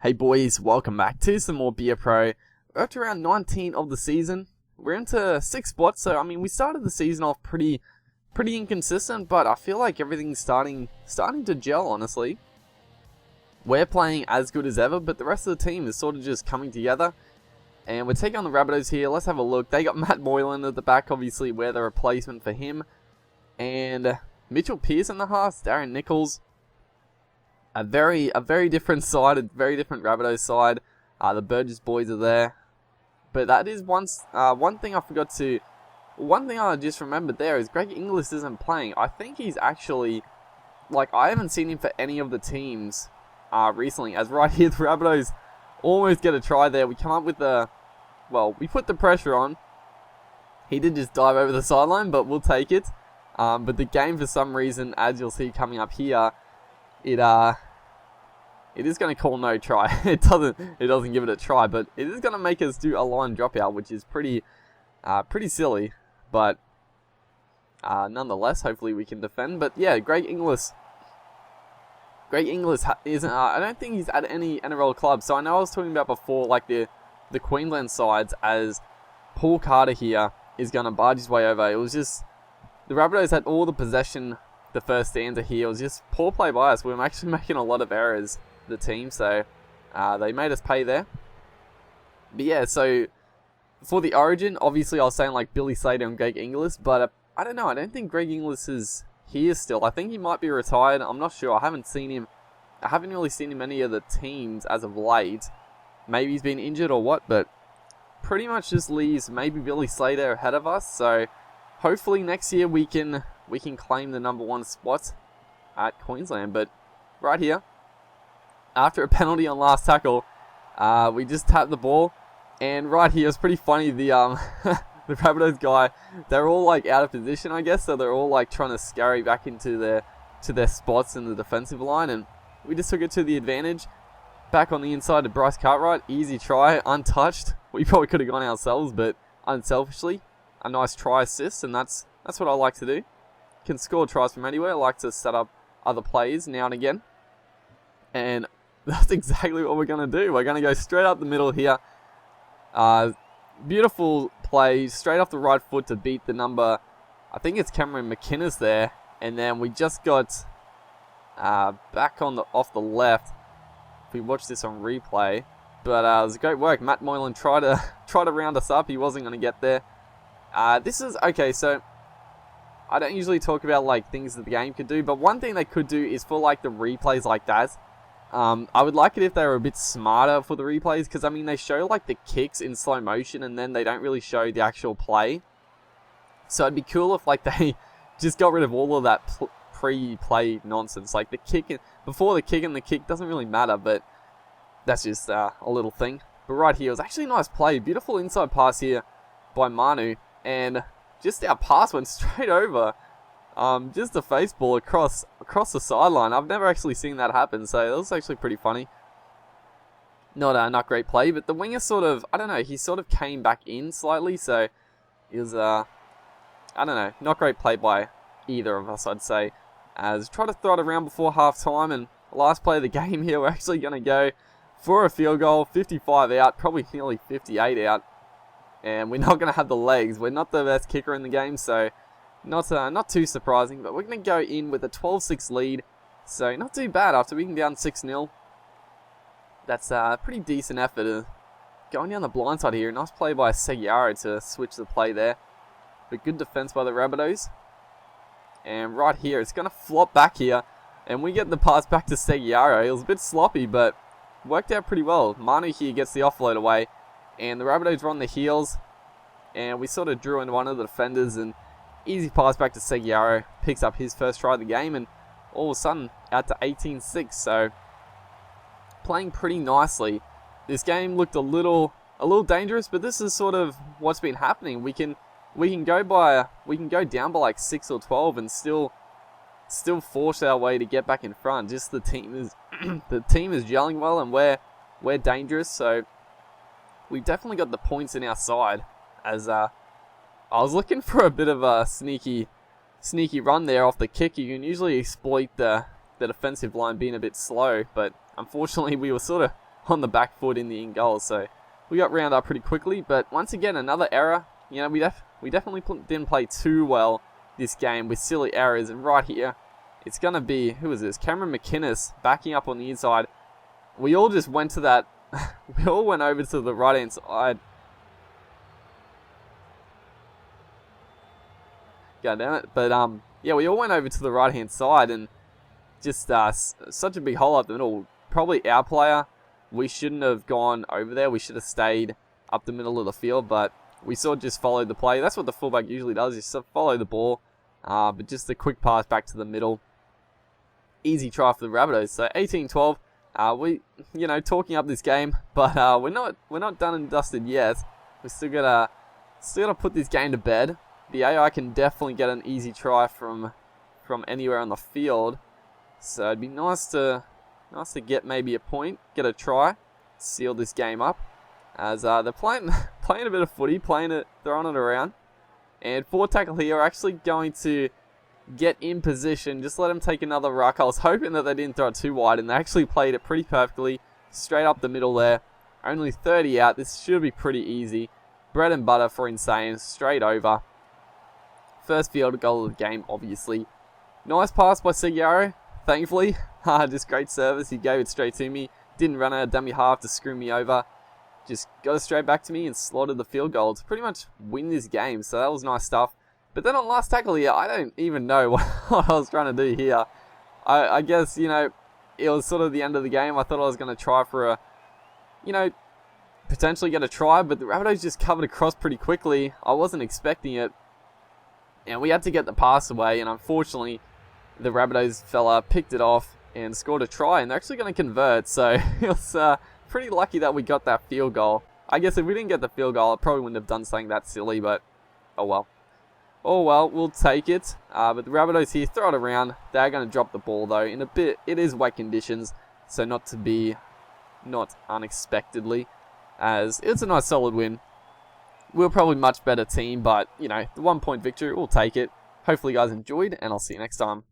Hey boys, welcome back to some more Beer Pro. We're up to round 19 of the season. We're into 6 spots, so I mean we started the season off pretty inconsistent, but I feel like everything's starting to gel, honestly. We're playing as good as ever, but the rest of the team is sort of just coming together. And we're taking on the Rabbitohs here. Let's have a look. They got Matt Moylan at the back, obviously we're the replacement for him. And Mitchell Pearce in the halves, Darren Nichols. A very different side, a very different Rabbitohs side. The Burgess boys are there. But that is one thing I just remembered there is Greg Inglis isn't playing. I think he's actually, I haven't seen him for any of the teams recently. As right here, the Rabbitohs almost get a try there. We come up with we put the pressure on. He did just dive over the sideline, but we'll take it. But the game, for some reason, as you'll see coming up here, it is going to call no try. It doesn't give it a try, but it is going to make us do a line dropout, which is pretty silly. But nonetheless, hopefully we can defend. But yeah, Greg Inglis isn't. I don't think he's at any NRL club. So I know I was talking about before, like the Queensland sides, as Paul Carter here is going to barge his way over. It was just the Rabbitohs had all the possession. The first stanza here, it was just poor play by us. We were actually making a lot of errors, the team, so they made us pay there. But yeah, so for the Origin, obviously I was saying like Billy Slater and Greg Inglis, but I don't know. I don't think Greg Inglis is here still. I think he might be retired. I'm not sure. I haven't really seen him any of the teams as of late. Maybe he's been injured or what, but pretty much just leaves maybe Billy Slater ahead of us. So hopefully next year we can claim the number 1 spot at Queensland. But right here, after a penalty on last tackle, we just tapped the ball. And right here, it's pretty funny, the the Rabbitohs guy, they're all like out of position, I guess, so they're all like trying to scurry back into their spots in the defensive line, and we just took it to the advantage. Back on the inside to Bryce Cartwright, easy try, untouched. We probably could have gone ourselves, but unselfishly, a nice try assist, and that's what I like to do. Can score tries from anywhere. I like to set up other plays now and again. And that's exactly what we're going to do. We're going to go straight up the middle here. Beautiful play, straight off the right foot to beat the number, I think it's Cameron McInnes there. And then we just got back off the left. If we watch this on replay. But it was great work. Matt Moylan tried to round us up. He wasn't going to get there. This is, okay, so I don't usually talk about like things that the game could do, but one thing they could do is for like the replays like that. I would like it if they were a bit smarter for the replays, because I mean they show like the kicks in slow motion and then they don't really show the actual play. So it'd be cool if like they just got rid of all of that pre-play nonsense. Like the kick, before the kick and the kick doesn't really matter, but that's just a little thing. But right here, it was actually a nice play. Beautiful inside pass here by Manu, and just our pass went straight over. Just a face ball across the sideline. I've never actually seen that happen, so that was actually pretty funny. Not great play, but the winger sort of, I don't know, he sort of came back in slightly, so it was, I don't know, not great play by either of us, I'd say. As try to throw it around before half time, and last play of the game here, we're actually going to go for a field goal, 55 out, probably nearly 58 out. And we're not going to have the legs. We're not the best kicker in the game, so not too surprising. But we're going to go in with a 12-6 lead. So not too bad after being down 6-0. That's a pretty decent effort. Going down the blind side here. Nice play by Seguiaro to switch the play there. But good defense by the Rabbitohs. And right here, it's going to flop back here. And we get the pass back to Seguiaro. It was a bit sloppy, but worked out pretty well. Manu here gets the offload away. And the Rabbitohs were on the heels, and we sort of drew in one of the defenders, and easy pass back to Seguiaro, picks up his first try of the game, and all of a sudden, out to 18-6, so playing pretty nicely. This game looked a little dangerous, but this is sort of what's been happening. We can go down by like 6 or 12 and still force our way to get back in front. Just the team is gelling well, and we're dangerous, so we definitely got the points in our side. As I was looking for a bit of a sneaky run there off the kick. You can usually exploit the defensive line being a bit slow, but unfortunately we were sort of on the back foot in the in goal. So we got round up pretty quickly. But once again, another error. You know, we definitely didn't play too well this game with silly errors. And right here, it's going to be, who is this? Cameron McInnes backing up on the inside. We all just went to that. We all went over to the right-hand side. God damn it. But, yeah, we all went over to the right-hand side and just such a big hole up the middle. Probably our player. We shouldn't have gone over there. We should have stayed up the middle of the field, but we sort of just followed the play. That's what the fullback usually does, is follow the ball. But just a quick pass back to the middle. Easy try for the Rabbitohs. So 18-12. We, you know, talking up this game, but we're not done and dusted yet. We're still gotta put this game to bed. The AI can definitely get an easy try from anywhere on the field. So it'd be nice to get maybe a point, get a try, seal this game up. As they're playing a bit of footy, throwing it around. And forward tackle here are actually going to get in position, just let them take another ruck. I was hoping that they didn't throw it too wide, and they actually played it pretty perfectly, straight up the middle there. Only 30 out, this should be pretty easy. Bread and butter for Insane, straight over. First field goal of the game, obviously. Nice pass by Seguiaro, thankfully. Just great service, he gave it straight to me. Didn't run out of dummy half to screw me over. Just got it straight back to me and slotted the field goal to pretty much win this game, so that was nice stuff. But then on last tackle here, I don't even know what I was trying to do here. I guess, you know, it was sort of the end of the game. I thought I was going to try for a, you know, potentially get a try, but the Rabbitohs just covered across pretty quickly. I wasn't expecting it. And we had to get the pass away, and unfortunately, the Rabbitohs fella picked it off and scored a try, and they're actually going to convert. So it was pretty lucky that we got that field goal. I guess if we didn't get the field goal, I probably wouldn't have done something that silly, but oh well. Oh well, we'll take it. But the Rabbitohs here throw it around. They're going to drop the ball though. In a bit, it is wet conditions, so not unexpectedly, as it's a nice solid win. We're probably a much better team, but you know, the 1 point victory, we'll take it. Hopefully you guys enjoyed, and I'll see you next time.